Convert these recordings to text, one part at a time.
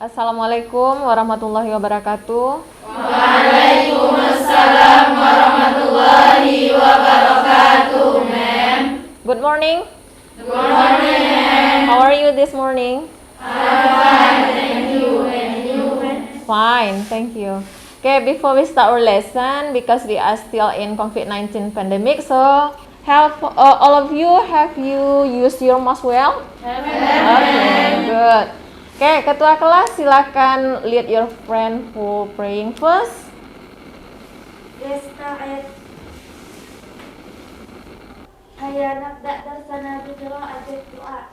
Assalamualaikum warahmatullahi wabarakatuh. Waalaikumsalam warahmatullahi wabarakatuh, ma'am. Good morning. Good morning, ma'am. How are you this morning? I'm fine, thank you. And you, ma'am? Fine, thank you. Okay, before we start our lesson, because we are still in COVID-19 pandemic, so have all of you, have you used your mask well? Okay, good. Okay, ketua kelas silakan lead your friend for praying first. Hayya nabda darsana bi qira'ati du'a.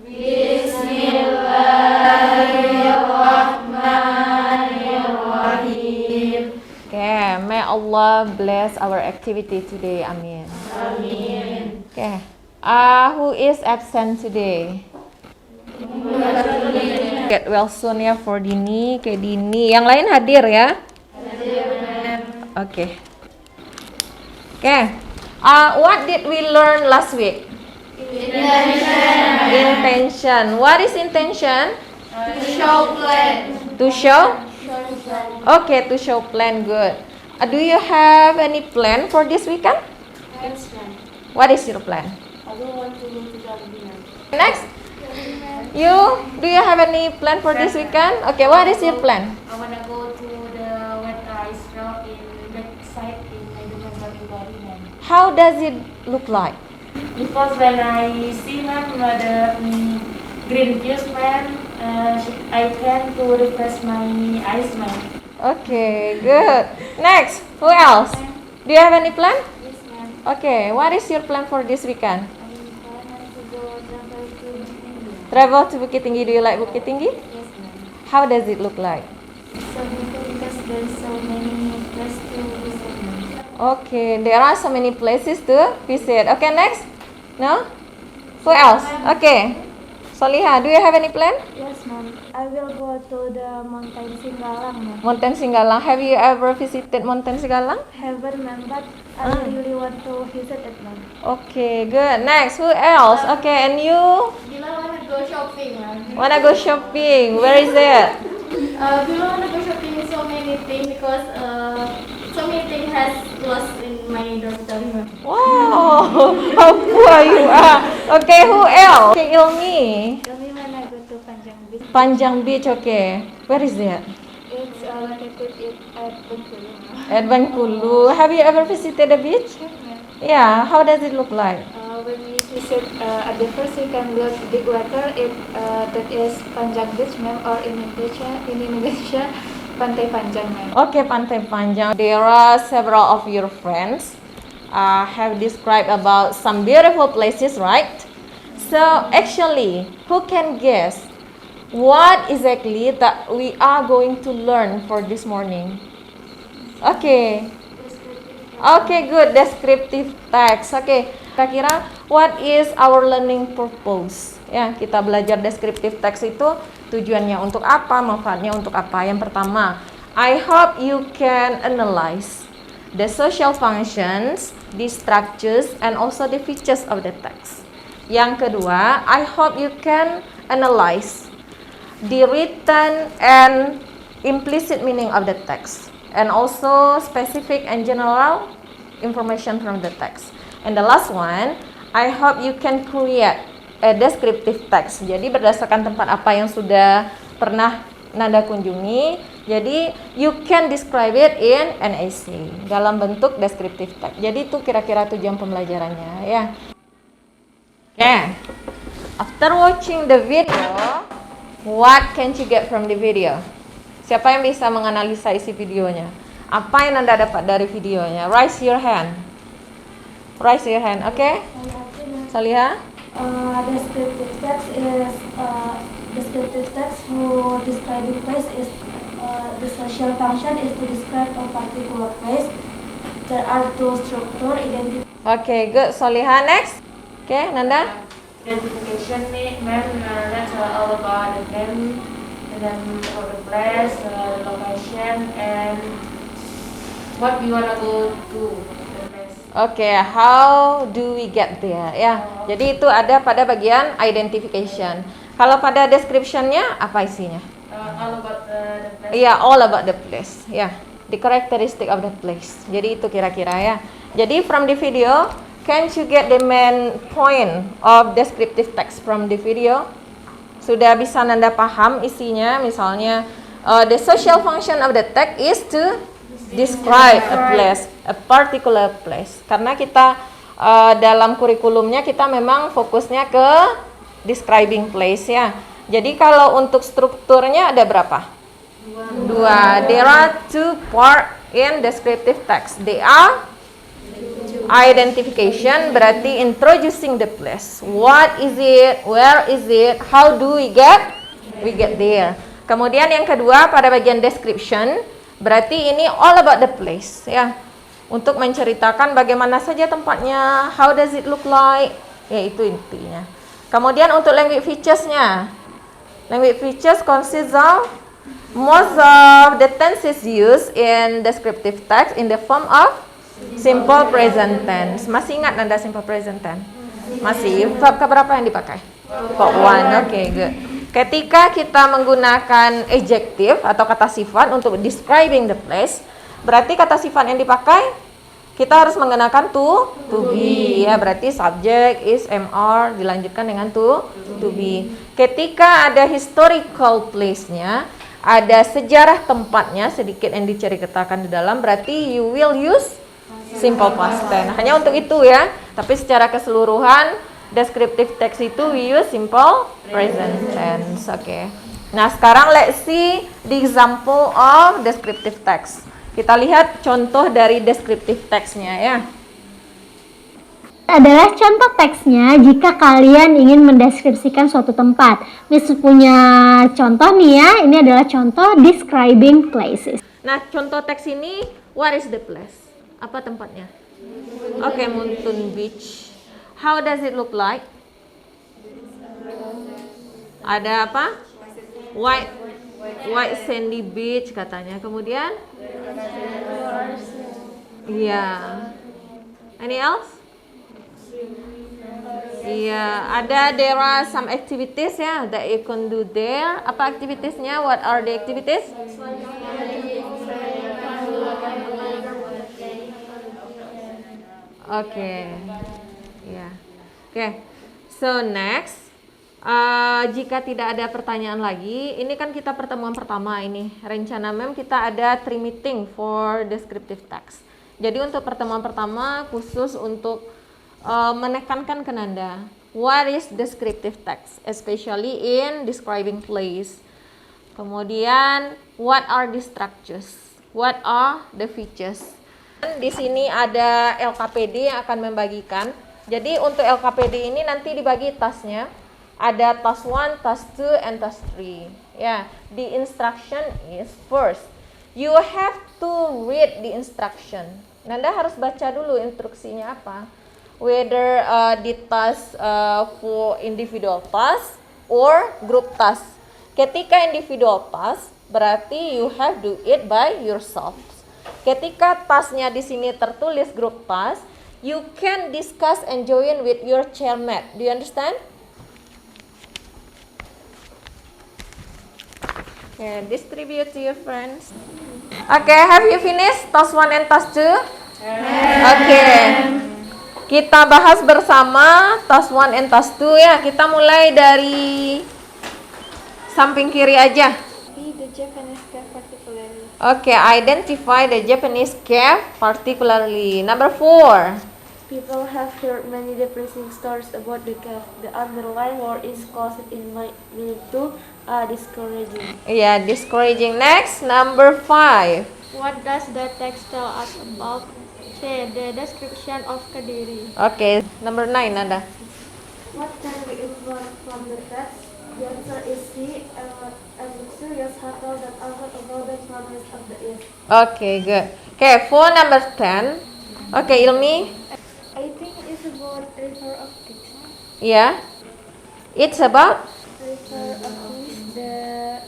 Bismillahirrahmanirrahim. Okay, may Allah bless our activity today. Amin. Amin. Okay. Who is absent today? Get well soon ya for Dini, kayak Dini. Yang lain hadir ya? Hadir, ma'am. Okay. Okay. What did we learn last week? Intention. What is intention? Show plan. To show? Okay, to show plan. Good. Do you have any plan for this weekend? Yes, ma'am. What is your plan? I don't want to go to Jalabina. Next. Do you have any plan for this weekend? Okay, what is your plan? I wanna go to the wet ice rock in backside in Bali, ma'am. How does it look like? Because when I see ma'am the green views, ma'am, I can to refresh my eyes, ma'am. Okay, good. Next, who else? Do you have any plan? Yes, ma'am. Okay, what is your plan for this weekend? I plan to go travel to India. Travel to Bukit Tinggi. Do you like Bukit Tinggi? Yes, ma'am. How does it look like? So beautiful because there's so many places to visit, ma'am. Okay, there are so many places to visit. Okay, next? No? Who else? Okay. Soliha, do you have any plan? Yes, ma'am. I will go to the mountain Singgalang, ma'am. Mountain Singgalang. Have you ever visited Mountain Singgalang? Haven't, ma'am, but I really want to visit it, ma'am. Okay, good. Next, who else? Okay, and you? Bila wanna go shopping, ma'am. Wanna go shopping? Where is it? Bila wanna go shopping so many things because so many things has lost in my dormitory, ma'am. Wow, how poor you are. Okay, who else? Okay, Ilmi. Only when I go to Panjang Beach. Panjang Beach, okay. Where is it? It's located at Bengkulu, ma'am. At Bengkulu. Have you ever visited the beach? Yes, ma'am. Yeah, how does it look like? When we visit at the first you can look big water. That is Panjang Beach, ma'am, or in Indonesia, Pantai Panjang, ma'am. Okay, Pantai Panjang. There are several of your friends have described about some beautiful places, right? So actually, who can guess what exactly that we are going to learn for this morning? Okay. Okay, good. Descriptive text. Okay. Kira-kira what is our learning purpose? Ya, kita belajar descriptive text itu tujuannya untuk apa, manfaatnya untuk apa? Yang pertama, I hope you can analyze the social functions, the structures, and also the features of the text. Yang kedua, I hope you can analyze the written and implicit meaning of the text, and also specific and general information from the text. And the last one, I hope you can create a descriptive text. Jadi berdasarkan tempat apa yang sudah pernah Nanda kunjungi, jadi you can describe it in an essay dalam bentuk descriptive text. Jadi itu kira-kira tujuan pembelajarannya ya. Okay. After watching the video, what can you get from the video? Siapa yang bisa menganalisa isi videonya? Apa yang Anda dapat dari videonya? Raise your hand. Raise your hand. Okay. Saliha. Descriptive text is descriptive text who describing place is the social function is to describe a particular place. There are two structure identity. Okay, good. Soliha, next. Okay, Nanda. Identification nih, ma'am, that's all about the name, and then for the place, the location, and what we wanna go to the place. Okay, how do we get there? Ya, jadi itu ada pada bagian identification. Kalau pada description-nya apa isinya? All about the place. Iya, all about the place. Ya, the characteristic of the place. Jadi itu kira-kira ya. Jadi from the video, can't you get the main point of descriptive text from the video? Sudah bisa Nanda paham isinya? Misalnya, the social function of the text is to describe a place, a particular place. Karena kita dalam kurikulumnya kita memang fokusnya ke describing place ya. Jadi kalau untuk strukturnya ada berapa? Dua. There are two part in descriptive text. They are identification, berarti introducing the place. What is it? Where is it? How do we get? We get there. Kemudian yang kedua pada bagian description, berarti ini all about the place ya. Untuk menceritakan bagaimana saja tempatnya, how does it look like? Ya itu intinya. Kemudian untuk language features-nya. Language features consists of most of the tenses used in descriptive text in the form of simple present tense. Masih ingat Nanda simple present tense? Masih. Verb keberapa yang dipakai? Verb 1. Okay, good. Ketika kita menggunakan adjective atau kata sifat untuk describing the place, berarti kata sifat yang dipakai kita harus menggunakan to be. Ya, berarti subject is MR dilanjutkan dengan to be. Ketika ada historical place-nya, ada sejarah tempatnya sedikit yang diceritakan di dalam, berarti you will use simple past tense. Hanya untuk itu ya. Tapi secara keseluruhan descriptive text itu we use simple present tense. Oke. Nah, sekarang let's see the example of descriptive text. Kita lihat contoh dari descriptive text-nya ya. Adalah contoh teksnya jika kalian ingin mendeskripsikan suatu tempat. Miss punya contoh nih ya. Ini adalah contoh describing places. Nah, contoh teks ini what is the place? Apa tempatnya? Oke, Mountain Beach. How does it look like? Ada apa? White sandy beach katanya. Kemudian? Iya. Any else? Iya, there are some activities ya that you can do there. Apa activitiesnya? What are the activities? Oke, ya, oke. So next, jika tidak ada pertanyaan lagi, ini kan kita pertemuan pertama ini. Rencana mem kita ada 3 meeting for descriptive text. Jadi untuk pertemuan pertama khusus untuk menekankan ke Nanda, what is descriptive text, especially in describing place. Kemudian, what are the structures? What are the features? Di sini ada LKPD yang akan membagikan. Jadi untuk LKPD ini nanti dibagi tasnya. Ada task 1, task 2, and task 3. Ya, the instruction is first. You have to read the instruction. Nanda harus baca dulu instruksinya apa. Whether the task for individual task or group task. Ketika individual task, berarti you have to do it by yourself. Ketika tasknya di sini tertulis group task, you can discuss and join with your chairmate. Do you understand? Okay, distribute to your friends. Okay, have you finished task 1 and task 2? Okay. Kita bahas bersama task 1 and task 2 ya. Kita mulai dari samping kiri aja. The Japanese cat particularly. Okay, identify the Japanese cat particularly. Number 4. People have heard many depressing stories about the cat. The underlying word is caused in my meaning to discouraging. Yeah, discouraging. Next, number 5. What does the text tell us about C. The description of Kediri. Okay, number 9 Nanda. What can we infer from the text? The answer is C. A luxurious hotel that offered a golden promise of the East. Okay, good. Okay, for number 10. Okay, Ilmi. I think it's about River of Kings. Yeah. It's about River of Kings, the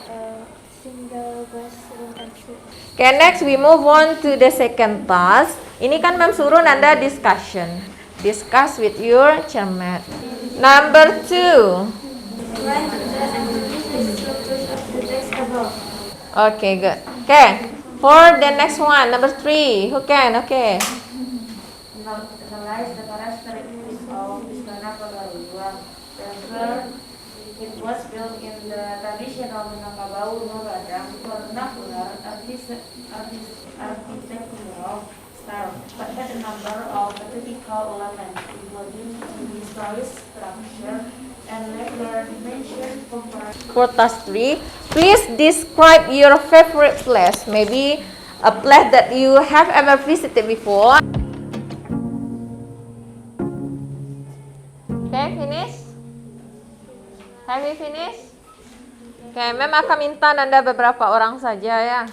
single best room and suite. Okay, next we move on to the second task. Ini kan Ma'am suruh Nanda discussion. Discuss with your chairmate. Number 2. Write the structures of the text above. Okay, good. Okay, for the next one, number 3. Who can? Okay. Analyze the characteristics of Istana Pagayuan. Therefore, it was built in the traditional Minangkabau Noradang vernacular architectural style, but had a number of typical elements, including historic structure and regular dimension compared. For task 3, please describe your favorite place. Maybe a place that you have ever visited before. Okay, finish? Have you finished? Okay, Mem akan minta Nanda beberapa orang saja ya.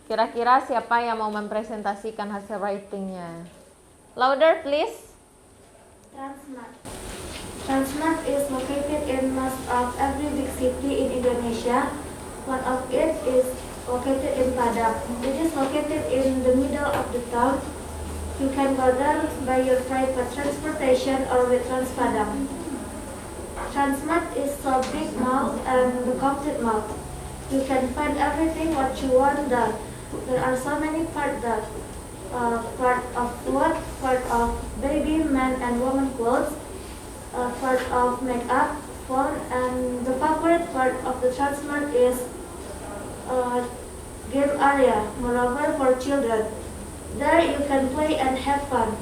Kira-kira siapa yang mau mempresentasikan hasil writingnya? Louder please. Transmart. Transmart is located in most of every big city in Indonesia. One of it is located in Padang. It is located in the middle of the town. You can go there by your private transportation or with Transpadang. Transmart is so big mall and the complete mall. You can find everything what you want there. There are so many parts there. Part of food, part of baby, man and woman clothes, part of makeup, phone, and the favorite part of the Transmart is game area, moreover for children. There you can play and have fun.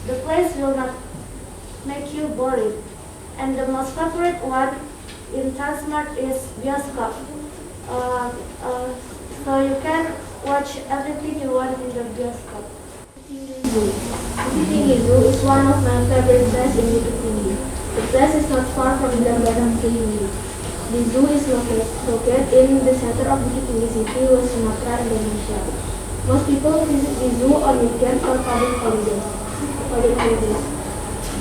The place will not make you boring. And the most favorite one in Transmart is Bioscope. So you can watch everything you want in the Bioscope. Tinggi Zoo is one of my favorite places in Bukit Tinggi. The place is not far from the Batam Tinggi. The zoo is located in the center of Bukit Tinggi City, West Sumatra, Indonesia. Most people visit the zoo on weekends or public holidays.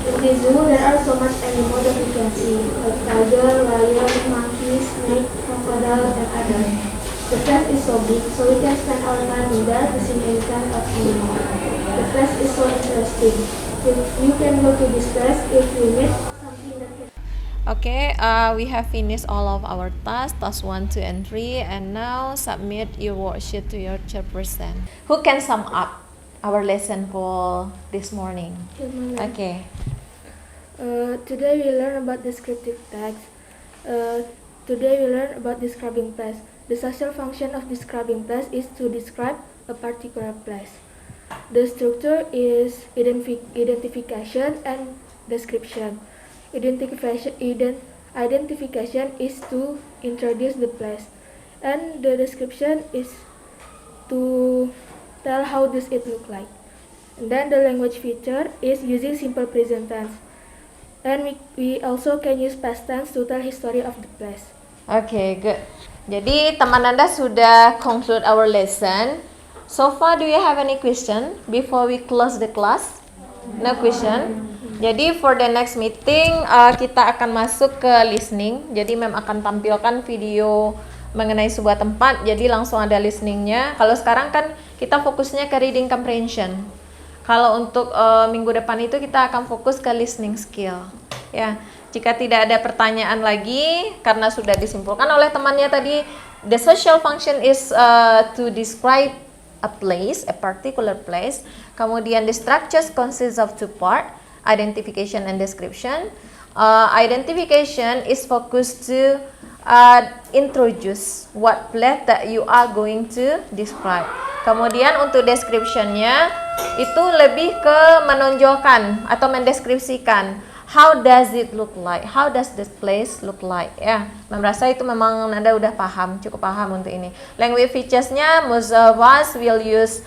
In the zoo, there are so much animals that you can see, like tiger, lion, monkey, snake, crocodile, and others. The place is so big, so we can spend our time in there to see any kind of animal. The place is so interesting. You can go to this place if you meet something that can. Okay, we have finished all of our tasks, task 1, 2, and 3, and now submit your worksheet to your chairperson. Who can sum up our lesson for this morning? Okay. Today we learn about descriptive text. Today we learn about describing place. The social function of describing place is to describe a particular place. The structure is identification and description. Identification is to introduce the place, and the description is to tell how does it look like. And then the language feature is using simple present tense. And we also can use past tense to tell history of the place. Okay, good. Jadi teman Anda sudah conclude our lesson. So far, do you have any question before we close the class? No question. Jadi for the next meeting kita akan masuk ke listening. Jadi Mem akan tampilkan video mengenai sebuah tempat. Jadi langsung ada listeningnya. Kalau sekarang kan kita fokusnya ke reading comprehension. Kalau untuk minggu depan itu kita akan fokus ke listening skill. Ya, jika tidak ada pertanyaan lagi karena sudah disimpulkan oleh temannya tadi, the social function is to describe a place, a particular place. Kemudian the structures consists of two parts, identification and description. Identification is focused to introduce what place that you are going to describe. Kemudian untuk description-nya itu lebih ke menonjolkan atau mendeskripsikan how does it look like, how does this place look like, ya. Merasa itu memang Anda udah paham, cukup paham untuk ini. Language features-nya most of us will use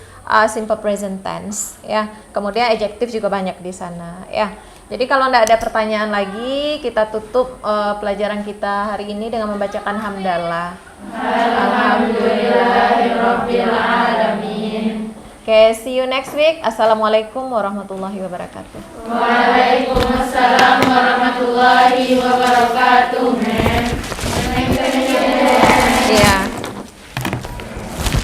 simple present tense ya. Kemudian adjective juga banyak di sana ya. Jadi kalau tidak ada pertanyaan lagi, kita tutup pelajaran kita hari ini dengan membacakan hamdalah. Alhamdulillahirabbil alamin. Okay, see you next week. Assalamualaikum warahmatullahi wabarakatuh. Waalaikumsalam warahmatullahi wabarakatuh, ma'am.